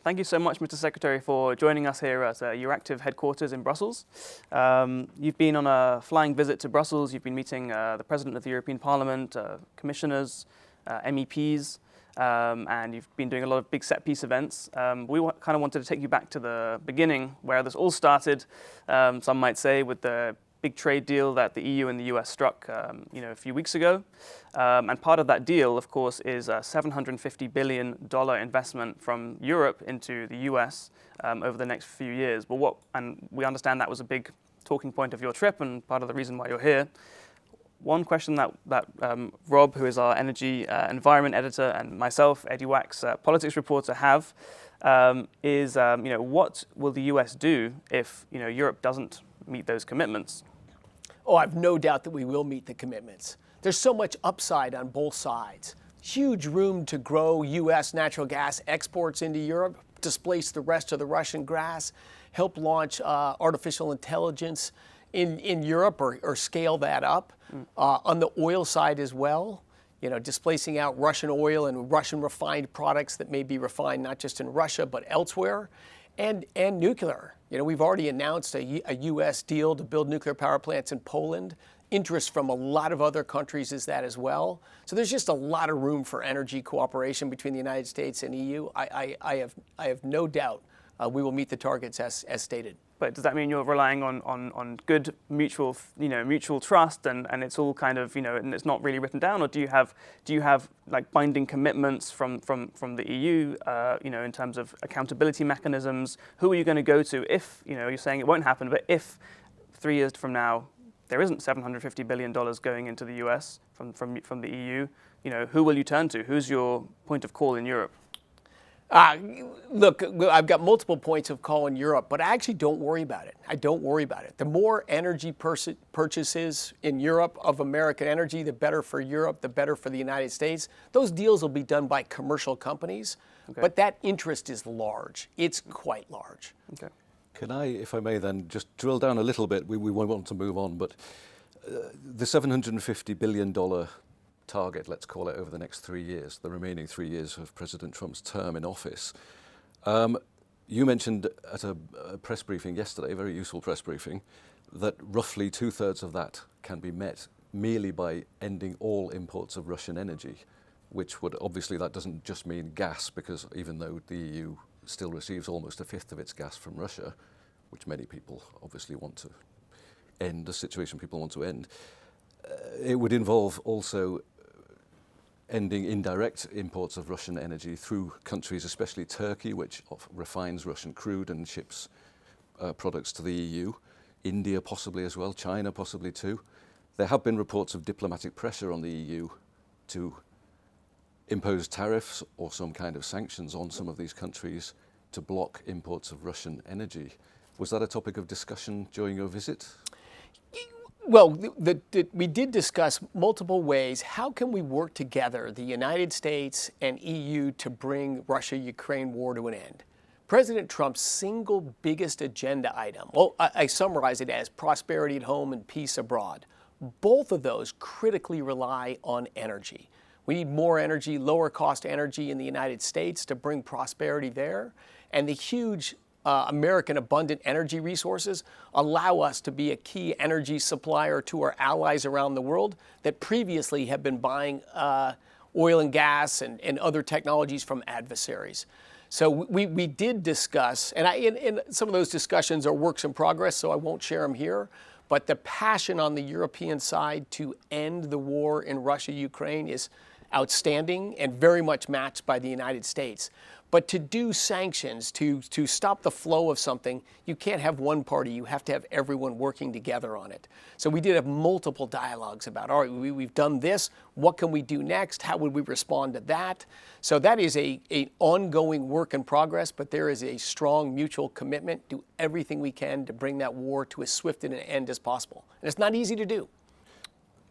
Thank you so much, Mr. Secretary, for joining us here at Euractiv headquarters in Brussels. You've been on a flying visit to Brussels. You've been meeting the President of the European Parliament, commissioners, MEPs, and you've been doing a lot of big set-piece events. We kind of wanted to take you back to the beginning, where this all started, some might say, with the big trade deal that the EU and the US struck a few weeks ago. And part of that deal, of course, is a $750 billion investment from Europe into the US over the next few years. And we understand that was a big talking point of your trip and part of the reason why you're here. One question that Rob, who is our energy environment editor, and myself, Eddy, politics reporter, have is what will the US do if Europe doesn't meet those commitments? Oh, I've no doubt that we will meet the commitments. There's so much upside on both sides. Huge room to grow U.S. natural gas exports into Europe, displace the rest of the Russian gas, help launch artificial intelligence in Europe or scale that up. On the oil side as well, displacing out Russian oil and Russian refined products that may be refined not just in Russia but elsewhere. And nuclear. We've already announced a U.S. deal to build nuclear power plants in Poland. Interest from a lot of other countries is that as well. So there's just a lot of room for energy cooperation between the United States and EU. I have no doubt we will meet the targets as stated. But does that mean you're relying on good mutual trust and it's all kind of and it's not really written down, or do you have like binding commitments from the EU in terms of accountability mechanisms? Who are you going to go to if you're saying it won't happen, but if 3 years from now there isn't $750 billion going into the US from the EU, who will you turn to? Who's your point of call in Europe? Look, I've got multiple points of call in Europe, but I actually don't worry about it. I don't worry about it. The more energy purchases in Europe of American energy, the better for Europe, the better for the United States. Those deals will be done by commercial companies, but that interest is large. It's quite large. Okay. Can I, if I may then, just drill down a little bit? We won't want to move on, but the $750 billion target, let's call it, over the next 3 years, the remaining 3 years of President Trump's term in office. You mentioned at a press briefing yesterday, a very useful press briefing, that roughly 2/3 of that can be met merely by ending all imports of Russian energy, which would, obviously that doesn't just mean gas, because even though the EU still receives almost 1/5 of its gas from Russia, which many people obviously want to end, a situation people want to end, it would involve also ending indirect imports of Russian energy through countries, especially Turkey, which refines Russian crude and ships products to the EU, India possibly as well, China possibly too. There have been reports of diplomatic pressure on the EU to impose tariffs or some kind of sanctions on some of these countries to block imports of Russian energy. Was that a topic of discussion during your visit? Well, we did discuss multiple ways. How can we work together, the United States and EU, to bring Russia-Ukraine war to an end? President Trump's single biggest agenda item, well, I summarize it as prosperity at home and peace abroad. Both of those critically rely on energy. We need more energy, lower cost energy in the United States to bring prosperity there. And the huge American abundant energy resources allow us to be a key energy supplier to our allies around the world that previously have been buying oil and gas and other technologies from adversaries. So we did discuss, and some of those discussions are works in progress, so I won't share them here, but the passion on the European side to end the war in Russia-Ukraine is outstanding and very much matched by the United States. But to do sanctions, to stop the flow of something, you can't have one party. You have to have everyone working together on it. So we did have multiple dialogues about, all right, we've done this. What can we do next? How would we respond to that? So that is an ongoing work in progress, but there is a strong mutual commitment to do everything we can to bring that war to as swift an end as possible. And it's not easy to do.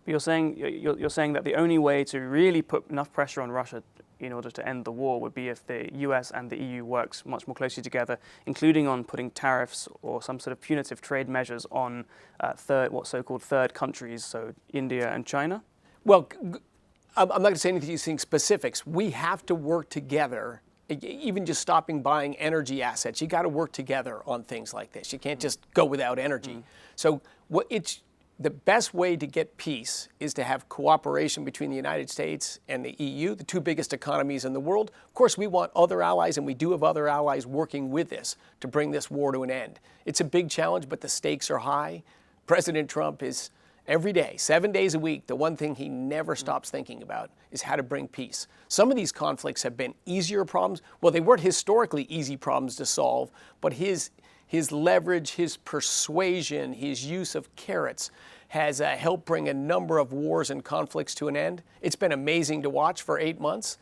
You're saying that the only way to really put enough pressure on Russia in order to end the war would be if the US and the EU works much more closely together, including on putting tariffs or some sort of punitive trade measures on what so-called third countries, so India and China? Well, I'm not going to say anything specifics. We have to work together even just stopping buying energy assets. You got to work together on things like this. You can't just go without energy. So the best way to get peace is to have cooperation between the United States and the EU, the two biggest economies in the world. Of course, we want other allies, and we do have other allies working with this to bring this war to an end. It's a big challenge, but the stakes are high. President Trump is, every day, 7 days a week, the one thing he never stops thinking about is how to bring peace. Some of these conflicts have been easier problems. Well, they weren't historically easy problems to solve, but his leverage, his persuasion, his use of carrots has helped bring a number of wars and conflicts to an end. It's been amazing to watch for 8 months.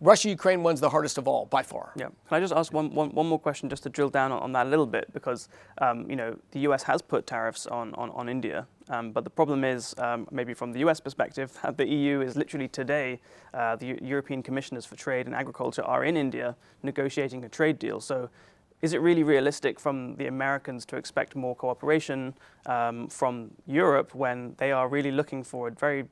Russia-Ukraine one's the hardest of all, by far. Yeah. Can I just ask one more question just to drill down on that a little bit? Because, the US has put tariffs on India. But the problem is, maybe from the US perspective, the EU is literally today, the European Commissioners for Trade and Agriculture are in India negotiating a trade deal. So is it really realistic from the Americans to expect more cooperation from Europe when they are really looking forward to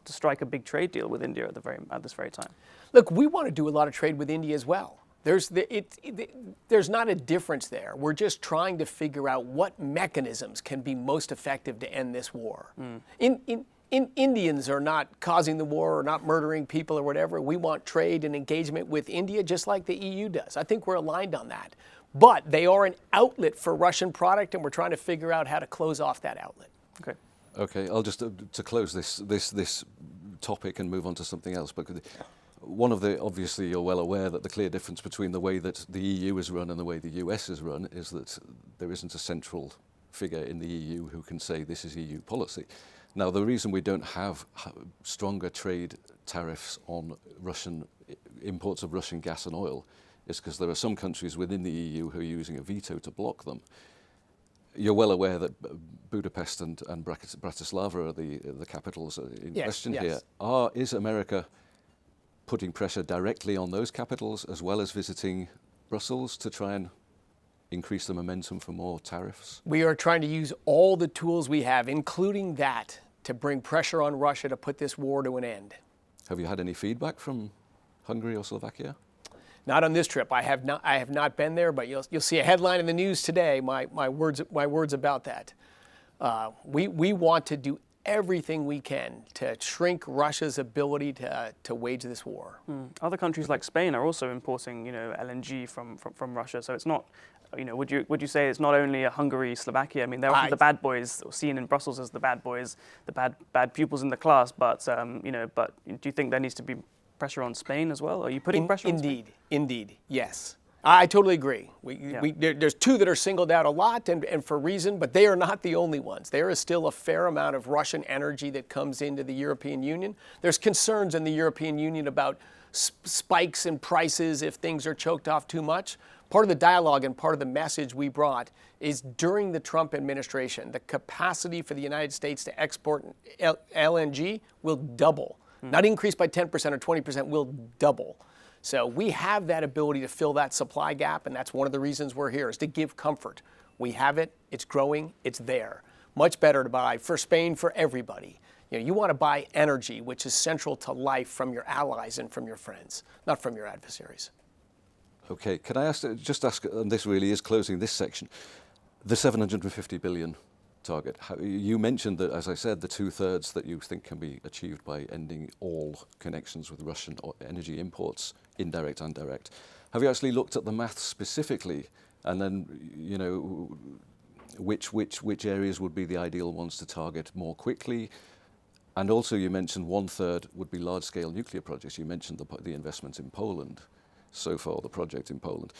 strike a big trade deal with India at this very time? Look, we want to do a lot of trade with India as well. There's not a difference there. We're just trying to figure out what mechanisms can be most effective to end this war. Indians are not causing the war or not murdering people or whatever. We want trade and engagement with India just like the EU does. I think we're aligned on that. But they are an outlet for Russian product, and we're trying to figure out how to close off that outlet. Okay. Okay, I'll just to close this topic and move on to something else. But one of the, obviously you're well aware that the clear difference between the way that the EU is run and the way the US is run is that there isn't a central figure in the EU who can say this is EU policy. Now, the reason we don't have stronger trade tariffs on Russian imports of Russian gas and oil is because there are some countries within the EU who are using a veto to block them. You're well aware that Budapest and Bratislava are the capitals in question here. Is America putting pressure directly on those capitals as well as visiting Brussels to try and increase the momentum for more tariffs? We are trying to use all the tools we have, including that, to bring pressure on Russia to put this war to an end. Have you had any feedback from Hungary or Slovakia? Not on this trip. I have not been there, but you'll see a headline in the news today. My words about that. We want to do everything we can to shrink Russia's ability to wage this war. Other countries like Spain are also importing, LNG from Russia. So it's not, would you say it's not only Hungary, Slovakia? I mean, they're often the bad boys, seen in Brussels as the bad boys, the bad pupils in the class. But but do you think there needs to be pressure on Spain as well? Are you putting pressure on Spain? Indeed, yes. I totally agree. There's two that are singled out a lot and for reason, but they are not the only ones. There is still a fair amount of Russian energy that comes into the European Union. There's concerns in the European Union about spikes in prices if things are choked off too much. Part of the dialogue and part of the message we brought is during the Trump administration, the capacity for the United States to export LNG will double. Not increase by 10% or 20%, will double. So we have that ability to fill that supply gap, and that's one of the reasons we're here, is to give comfort. We have it, it's growing, it's there. Much better to buy for Spain, for everybody. You want to buy energy, which is central to life, from your allies and from your friends, not from your adversaries. Okay, can I ask, and this really is closing this section, the 750 billion target. You mentioned that, as I said, the 2/3 that you think can be achieved by ending all connections with Russian energy imports, indirect and direct. Have you actually looked at the maths specifically, and then which areas would be the ideal ones to target more quickly? And also, you mentioned 1/3 would be large-scale nuclear projects. You mentioned the investments in Poland, so far the project in Poland.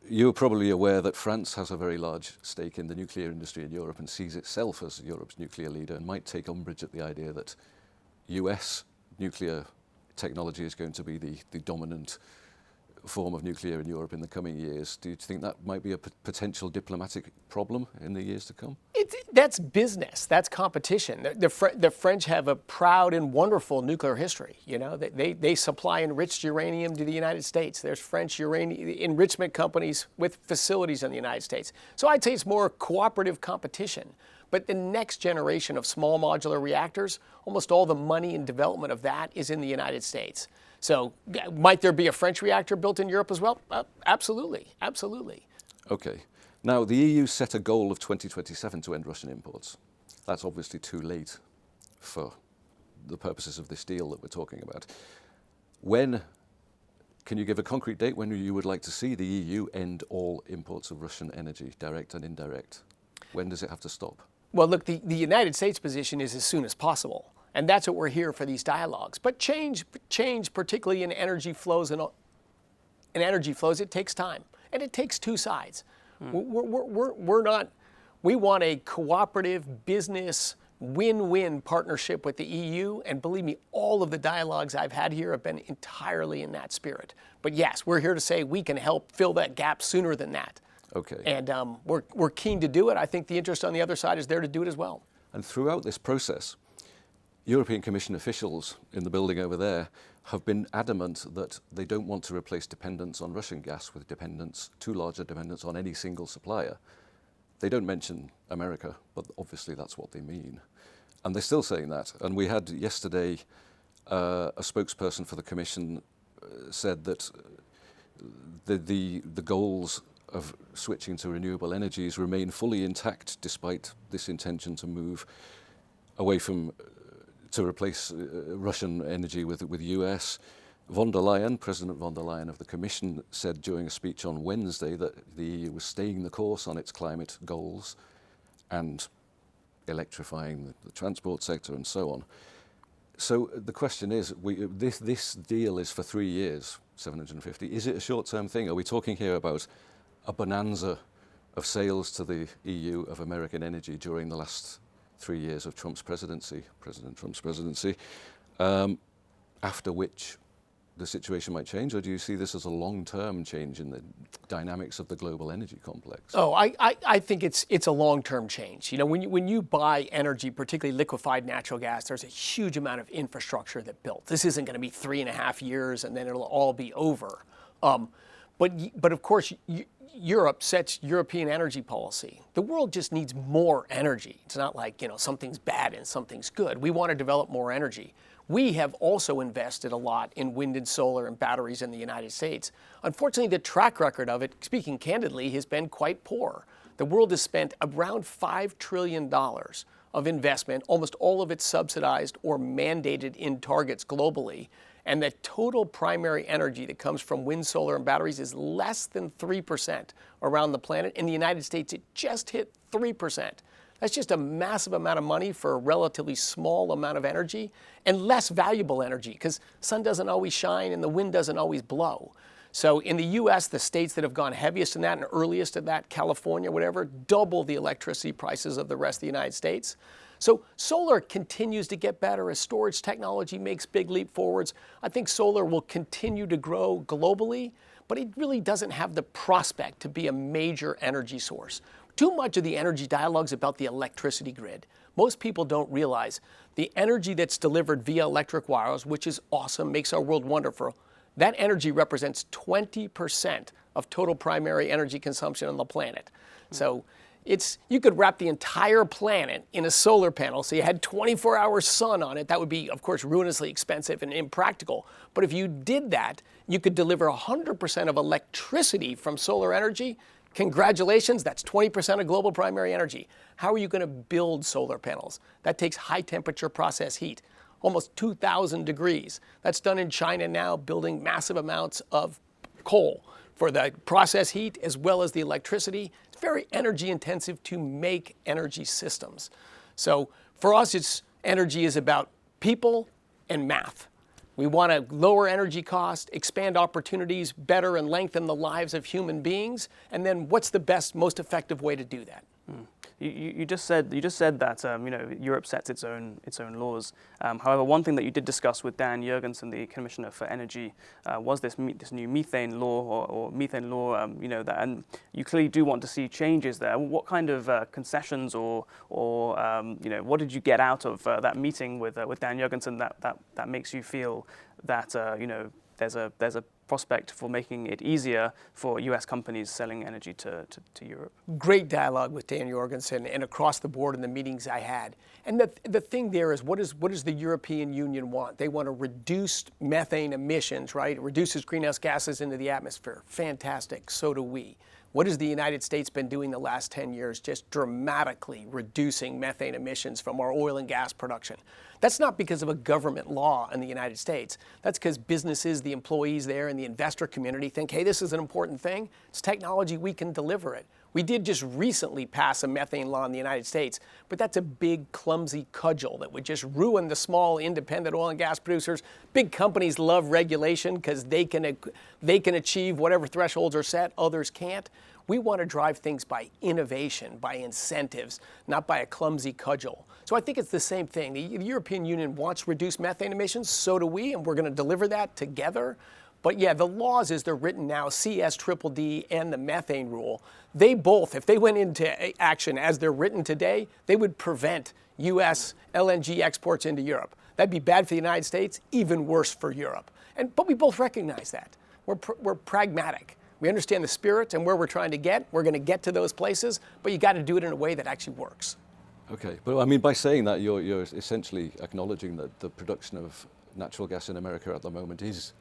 You're probably aware that France has a very large stake in the nuclear industry in Europe and sees itself as Europe's nuclear leader and might take umbrage at the idea that US nuclear technology is going to be the dominant form of nuclear in Europe in the coming years. Do you think that might be a potential diplomatic problem in the years to come? That's business. That's competition. The French have a proud and wonderful nuclear history. They supply enriched uranium to the United States. There's French uranium enrichment companies with facilities in the United States. So I'd say it's more cooperative competition. But the next generation of small modular reactors, almost all the money and development of that is in the United States. So might there be a French reactor built in Europe as well? Absolutely, absolutely. Okay. Now, the EU set a goal of 2027 to end Russian imports. That's obviously too late for the purposes of this deal that we're talking about. Can you give a concrete date when you would like to see the EU end all imports of Russian energy, direct and indirect? When does it have to stop? Well, look, the United States position is as soon as possible. And that's what we're here for these dialogues. But change, particularly in energy flows, it takes time. And it takes two sides. We want a cooperative business win-win partnership with the EU, and believe me, all of the dialogues I've had here have been entirely in that spirit. But yes, we're here to say we can help fill that gap sooner than that. Okay. And we're keen to do it. I think the interest on the other side is there to do it as well. And throughout this process, European Commission officials in the building over there have been adamant that they don't want to replace dependence on Russian gas with too large a dependence on any single supplier. They don't mention America, but obviously that's what they mean. And they're still saying that. And we had yesterday a spokesperson for the Commission said that the goals of switching to renewable energies remain fully intact despite this intention to move away from to replace Russian energy with US. President von der Leyen of the Commission, said during a speech on Wednesday that the EU was staying the course on its climate goals and electrifying the transport sector and so on. So the question is, this deal is for 3 years, 750. Is it a short-term thing? Are we talking here about a bonanza of sales to the EU of American energy during the last 3 years of President Trump's presidency, after which the situation might change, or do you see this as a long-term change in the dynamics of the global energy complex? Oh, I think it's a long-term change. You know, when you buy energy, particularly liquefied natural gas, there's a huge amount of infrastructure that built. This isn't going to be 3.5 years and then it'll all be over. But of course, Europe sets European energy policy. The world just needs more energy. It's not like, you know, something's bad and something's good. We want to develop more energy. We have also invested a lot in wind and solar and batteries in the United States. Unfortunately, the track record of it, speaking candidly, has been quite poor. The world has spent around $5 trillion of investment, almost all of it subsidized or mandated in targets globally. And the total primary energy that comes from wind, solar, and batteries is less than 3% around the planet. In the United States, it just hit 3%. That's just a massive amount of money for a relatively small amount of energy and less valuable energy because sun doesn't always shine and the wind doesn't always blow. So in the US, the states that have gone heaviest in that and earliest in that, California, whatever, double the electricity prices of the rest of the United States. So solar continues to get better as storage technology makes big leap forwards. I think solar will continue to grow globally, but it really doesn't have the prospect to be a major energy source. Too much of the energy dialogue is about the electricity grid. Most people don't realize the energy that's delivered via electric wires, which is awesome, makes our world wonderful, that energy represents 20% of total primary energy consumption on the planet. So you could wrap the entire planet in a solar panel, so you had 24-hour sun on it. That would be, of course, ruinously expensive and impractical. But if you did that, you could deliver 100% of electricity from solar energy. Congratulations, that's 20% of global primary energy. How are you going to build solar panels? That takes high temperature process heat, almost 2,000 degrees. That's done in China now, building massive amounts of coal for the process heat as well as the electricity. It's very energy intensive to make energy systems. So for us, energy is about people and math. We want to lower energy costs, expand opportunities, better and lengthen the lives of human beings. And then what's the best, most effective way to do that? You just said that Europe sets its own laws. However, one thing that you did discuss with Dan Jurgensen, the Commissioner for Energy, was this new methane law or methane law. And you clearly do want to see changes there. What kind of concessions or what did you get out of that meeting with Dan Jurgensen that makes you feel that there's a prospect for making it easier for US companies selling energy to Europe. Great dialogue with Dan Jorgensen and across the board in the meetings I had. And the thing there is, what does the European Union want? They want to reduce methane emissions, right? It reduces greenhouse gases into the atmosphere. Fantastic, so do we. What has the United States been doing the last 10 years? Just dramatically reducing methane emissions from our oil and gas production. That's not because of a government law in the United States. That's because businesses, the employees there, and the investor community think, hey, this is an important thing. It's technology, we can deliver it. We did just recently pass a methane law in the United States, but that's a big, clumsy cudgel that would just ruin the small, independent oil and gas producers. Big companies love regulation because they can achieve whatever thresholds are set, others can't. We want to drive things by innovation, by incentives, not by a clumsy cudgel. So I think it's the same thing. The European Union wants to reduce methane emissions, so do we, and we're going to deliver that together. But yeah, the laws as they're written now, CS-DDD and the methane rule, they both, if they went into action as they're written today, they would prevent U.S. LNG exports into Europe. That'd be bad for the United States, even worse for Europe. But we both recognize that. We're pragmatic. We understand the spirit and where we're trying to get. We're going to get to those places, but you got to do it in a way that actually works. Okay, but I mean, by saying that, you're essentially acknowledging that the production of natural gas in America at the moment is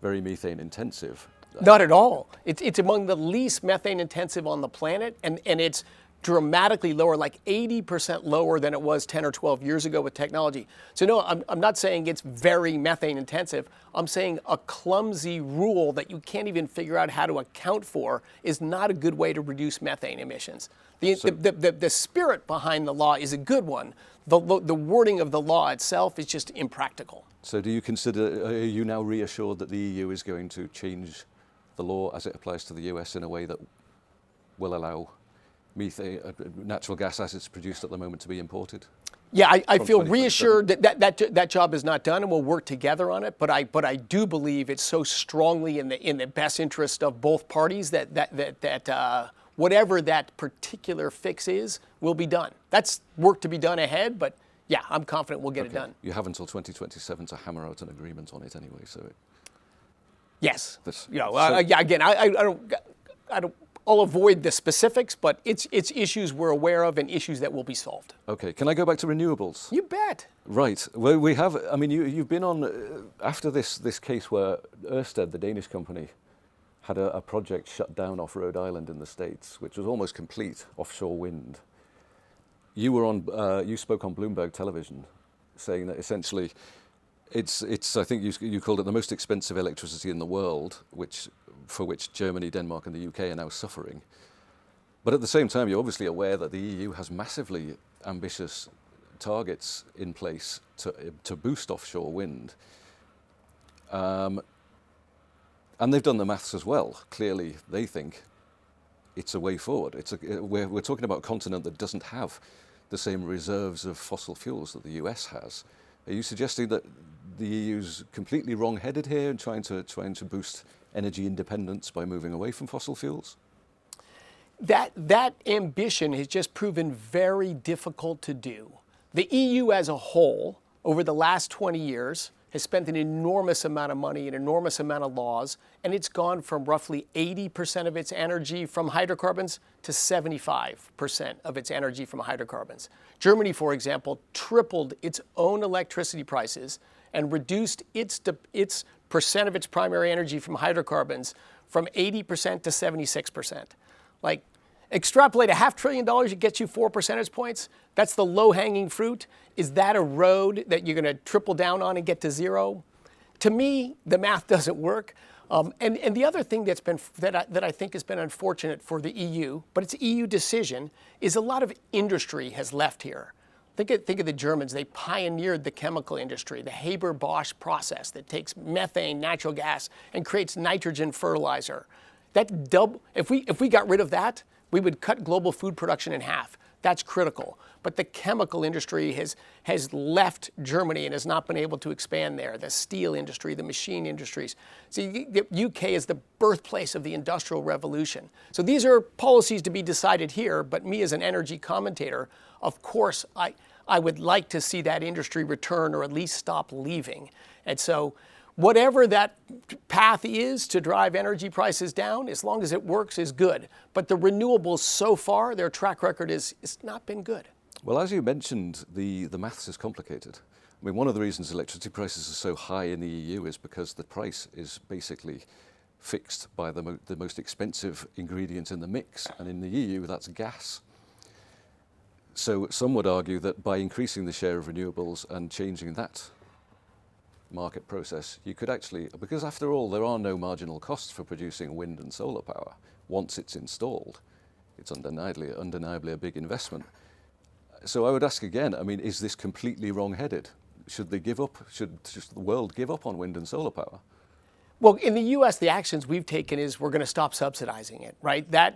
very methane intensive. Not at all. It's among the least methane intensive on the planet, and it's dramatically lower, like 80% lower than it was 10 or 12 years ago with technology. So no, I'm not saying it's very methane intensive. I'm saying a clumsy rule that you can't even figure out how to account for is not a good way to reduce methane emissions. The spirit behind the law is a good one. The wording of the law itself is just impractical. So do you consider, are you now reassured that the EU is going to change the law as it applies to the US in a way that will allow methane, natural gas as it's produced at the moment to be imported? Yeah, I feel reassured that job is not done, and we'll work together on it. But I do believe it's so strongly in the best interest of both parties that whatever that particular fix is will be done. That's work to be done ahead, but yeah, I'm confident we'll get it done. You have until 2027 to hammer out an agreement on it anyway, so. Yes. Again, I don't. I'll avoid the specifics, but it's issues we're aware of and issues that will be solved. Okay, can I go back to renewables? You bet. Right. Well, we have. I mean, you've been on after this case where Ørsted, the Danish company, had a project shut down off Rhode Island in the States, which was almost complete offshore wind. You were on. You spoke on Bloomberg Television, saying that essentially, it's. I think you called it the most expensive electricity in the world, for which Germany, Denmark, and the UK are now suffering. But at the same time, you're obviously aware that the EU has massively ambitious targets in place to boost offshore wind. And they've done the maths as well. Clearly, they think it's a way forward. We're talking about a continent that doesn't have the same reserves of fossil fuels that the US has. Are you suggesting that the EU's completely wrong-headed here and trying to boost energy independence by moving away from fossil fuels? That ambition has just proven very difficult to do. The EU as a whole, over the last 20 years, has spent an enormous amount of money, an enormous amount of laws, and it's gone from roughly 80% of its energy from hydrocarbons to 75% of its energy from hydrocarbons. Germany, for example, tripled its own electricity prices and reduced its percent of its primary energy from hydrocarbons from 80% to 76%. Like, extrapolate $500 billion, it gets you 4 percentage points. That's the low-hanging fruit. Is that a road that you're going to triple down on and get to zero? To me, the math doesn't work. And the other thing that I think has been unfortunate for the EU, but it's an EU decision, is a lot of industry has left here. Think of the Germans. They pioneered the chemical industry, the Haber-Bosch process that takes methane, natural gas, and creates nitrogen fertilizer. If we got rid of that, we would cut global food production in half. That's critical. But the chemical industry has left Germany and has not been able to expand there. The steel industry, the machine industries. So the UK is the birthplace of the Industrial Revolution. So these are policies to be decided here, but me as an energy commentator, of course, I would like to see that industry return or at least stop leaving. And so whatever that path is to drive energy prices down, as long as it works, is good. But the renewables so far, their track record it's not been good. Well, as you mentioned, the maths is complicated. I mean, one of the reasons electricity prices are so high in the EU is because the price is basically fixed by the most expensive ingredient in the mix, and in the EU that's gas. So some would argue that by increasing the share of renewables and changing that market process, you could actually, because after all there are no marginal costs for producing wind and solar power. Once it's installed, it's undeniably a big investment. So I would ask again, I mean, is this completely wrong-headed? Should they give up? Should the world give up on wind and solar power? Well, in the U.S., the actions we've taken is we're going to stop subsidizing it, right? That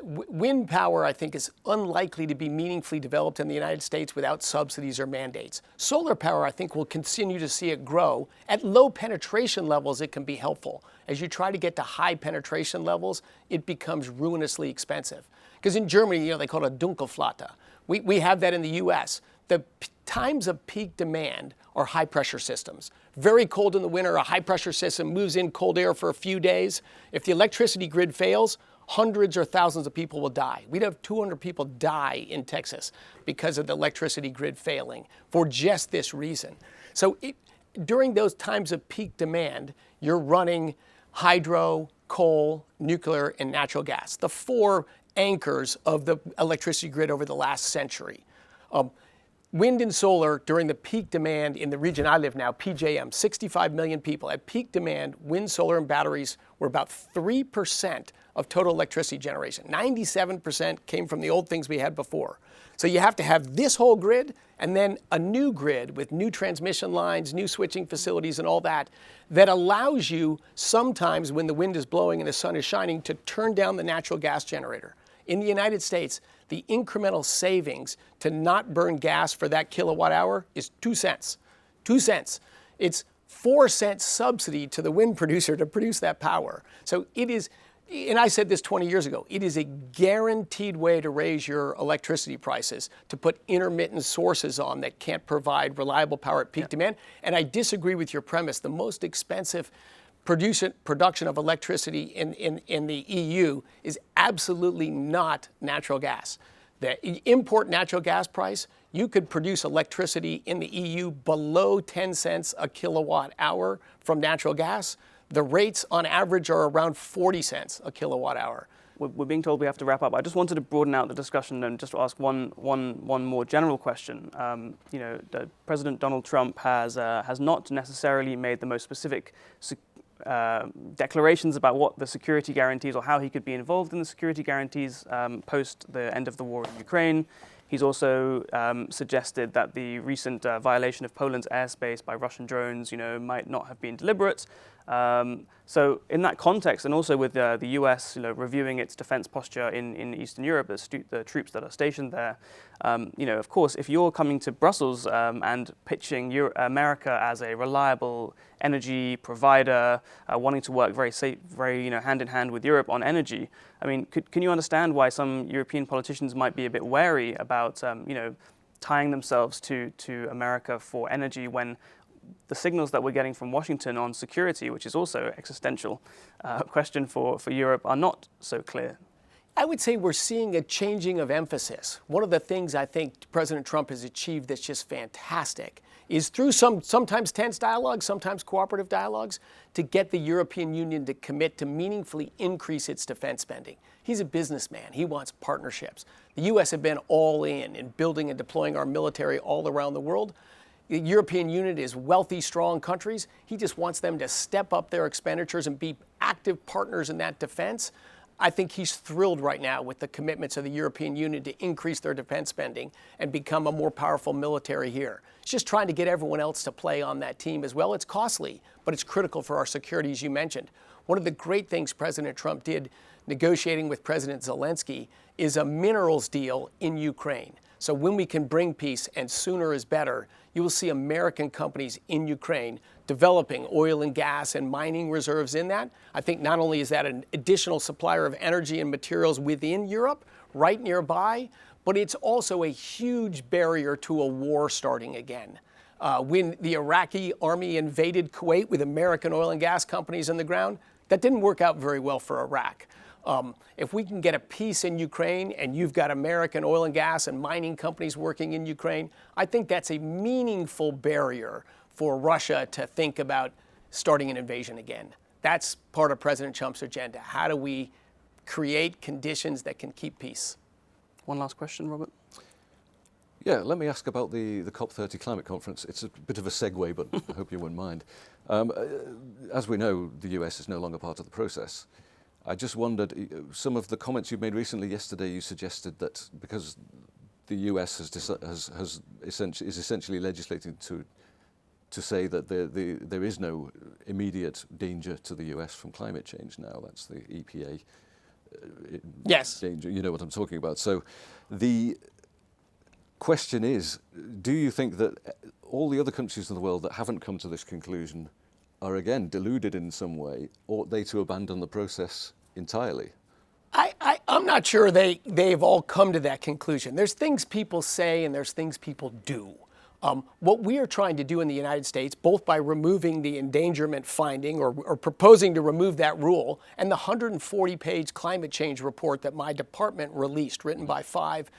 wind power, I think, is unlikely to be meaningfully developed in the United States without subsidies or mandates. Solar power, I think, will continue to see it grow. At low penetration levels, it can be helpful. As you try to get to high penetration levels, it becomes ruinously expensive. Because in Germany, they call it a Dunkelflaute. We have that in the U.S. The times of peak demand are high pressure systems. Very cold in the winter, a high pressure system moves in cold air for a few days. If the electricity grid fails, hundreds or thousands of people will die. We'd have 200 people die in Texas because of the electricity grid failing for just this reason. So during those times of peak demand, you're running hydro, coal, nuclear, and natural gas, the four anchors of the electricity grid over the last century. Wind and solar during the peak demand in the region I live now, PJM, 65 million people. At peak demand, wind, solar, and batteries were about 3% of total electricity generation. 97% came from the old things we had before. So you have to have this whole grid and then a new grid with new transmission lines, new switching facilities, and all that, that allows you sometimes when the wind is blowing and the sun is shining to turn down the natural gas generator. In the United States, the incremental savings to not burn gas for that kilowatt hour is 2 cents. 2 cents. It's 4 cents subsidy to the wind producer to produce that power. So it is, and I said this 20 years ago, it is a guaranteed way to raise your electricity prices, to put intermittent sources on that can't provide reliable power at peak demand. And I disagree with your premise. The most expensive production of electricity in the EU is absolutely not natural gas. The import natural gas price, you could produce electricity in the EU below 10 cents a kilowatt hour from natural gas. The rates on average are around 40 cents a kilowatt hour. We're being told we have to wrap up. I just wanted to broaden out the discussion and just to ask one more general question. President Donald Trump has not necessarily made the most specific declarations about what the security guarantees or how he could be involved in the security guarantees post the end of the war in Ukraine. He's also suggested that the recent violation of Poland's airspace by Russian drones, might not have been deliberate. So in that context, and also with the US, reviewing its defense posture in Eastern Europe, the troops that are stationed there, of course, if you're coming to Brussels and pitching America as a reliable energy provider, wanting to work very hand in hand with Europe on energy, I mean, can you understand why some European politicians might be a bit wary about, tying themselves to America for energy when the signals that we're getting from Washington on security, which is also existential question for Europe, are not so clear? I would say we're seeing a changing of emphasis. One of the things I think President Trump has achieved that's just fantastic is through sometimes tense dialogues, sometimes cooperative dialogues, to get the European Union to commit to meaningfully increase its defense spending. He's a businessman. He wants partnerships. The U.S. have been all in building and deploying our military all around the world. The European Union is wealthy, strong countries. He just wants them to step up their expenditures and be active partners in that defense. I think he's thrilled right now with the commitments of the European Union to increase their defense spending and become a more powerful military here. He's just trying to get everyone else to play on that team as well. It's costly, but it's critical for our security, as you mentioned. One of the great things President Trump did negotiating with President Zelensky is a minerals deal in Ukraine. So when we can bring peace, and sooner is better, you will see American companies in Ukraine developing oil and gas and mining reserves in that. I think not only is that an additional supplier of energy and materials within Europe, right nearby, but it's also a huge barrier to a war starting again. When the Iraqi army invaded Kuwait with American oil and gas companies on the ground, that didn't work out very well for Iraq. If we can get a peace in Ukraine and you've got American oil and gas and mining companies working in Ukraine, I think that's a meaningful barrier for Russia to think about starting an invasion again. That's part of President Trump's agenda. How do we create conditions that can keep peace? One last question, Robert. Yeah, let me ask about the COP30 climate conference. It's a bit of a segue, but I hope you wouldn't mind. As we know, the US is no longer part of the process. I just wondered, some of the comments you made recently, yesterday you suggested that because the US is essentially legislating to say that there is no immediate danger to the US from climate change now. That's the EPA yes. danger. You know what I'm talking about. So the question is, do you think that all the other countries in the world that haven't come to this conclusion are again deluded in some way, or ought they to abandon the process entirely? I'm not sure they've all come to that conclusion. There's things people say and there's things people do. What we are trying to do in the United States, both by removing the endangerment finding or proposing to remove that rule, and the 140-page climate change report that my department released, written by 5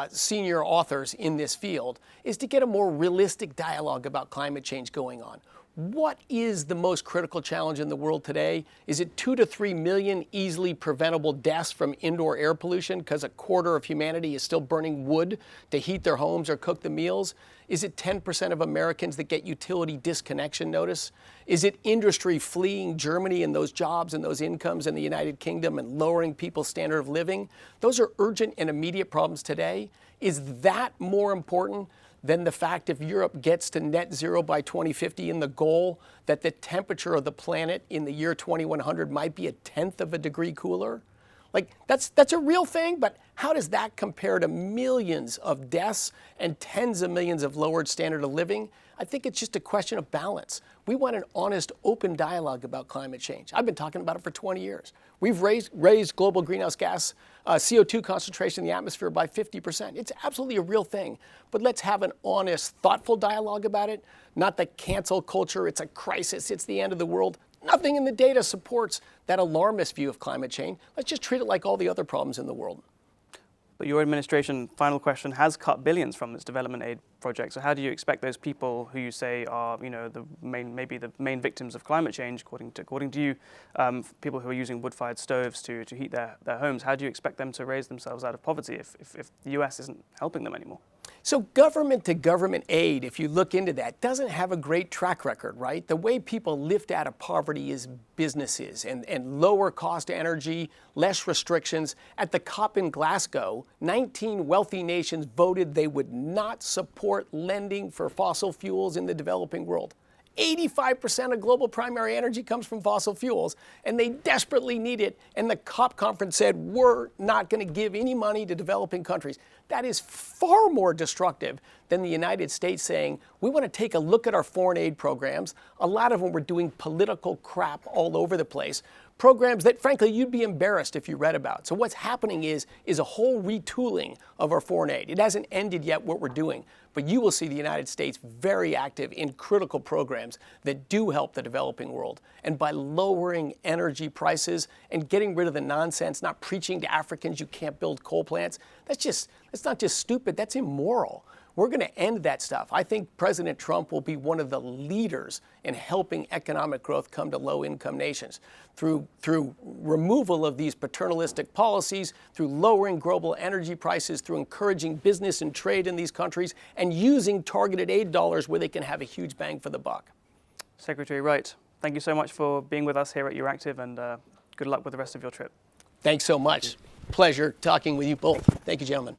senior authors in this field, is to get a more realistic dialogue about climate change going on. What is the most critical challenge in the world today? Is it 2 to 3 million easily preventable deaths from indoor air pollution because a quarter of humanity is still burning wood to heat their homes or cook the meals? Is it 10% of Americans that get utility disconnection notice? Is it industry fleeing Germany and those jobs and those incomes in the United Kingdom and lowering people's standard of living? Those are urgent and immediate problems today. Is that more important than the fact if Europe gets to net zero by 2050 and the goal that the temperature of the planet in the year 2100 might be 1/10 of a degree cooler? Like, that's a real thing, but how does that compare to millions of deaths and tens of millions of lowered standard of living? I think it's just a question of balance. We want an honest, open dialogue about climate change. I've been talking about it for 20 years. We've raised global greenhouse gas CO2 concentration in the atmosphere by 50%. It's absolutely a real thing. But let's have an honest, thoughtful dialogue about it, not the cancel culture, it's a crisis, it's the end of the world. Nothing in the data supports that alarmist view of climate change. Let's just treat it like all the other problems in the world. But your administration, final question, has cut billions from its development aid project. So how do you expect those people who you say are, maybe the main victims of climate change, according to you, people who are using wood-fired stoves to heat their homes, how do you expect them to raise themselves out of poverty if the US isn't helping them anymore? So government-to-government aid, if you look into that, doesn't have a great track record, right? The way people lift out of poverty is businesses and lower cost energy, less restrictions. At the COP in Glasgow, 19 wealthy nations voted they would not support lending for fossil fuels in the developing world. 85% of global primary energy comes from fossil fuels, and they desperately need it. And the COP conference said, we're not going to give any money to developing countries. That is far more destructive than the United States saying, we want to take a look at our foreign aid programs. A lot of them were doing political crap all over the place. Programs that, frankly, you'd be embarrassed if you read about. So what's happening is a whole retooling of our foreign aid. It hasn't ended yet what we're doing, but you will see the United States very active in critical programs that do help the developing world. And by lowering energy prices and getting rid of the nonsense, not preaching to Africans you can't build coal plants, that's not just stupid, that's immoral. We're going to end that stuff. I think President Trump will be one of the leaders in helping economic growth come to low-income nations through removal of these paternalistic policies, through lowering global energy prices, through encouraging business and trade in these countries, and using targeted aid dollars where they can have a huge bang for the buck. Secretary Wright, thank you so much for being with us here at Euractiv, and good luck with the rest of your trip. Thanks so much. Pleasure talking with you both. Thank you, gentlemen.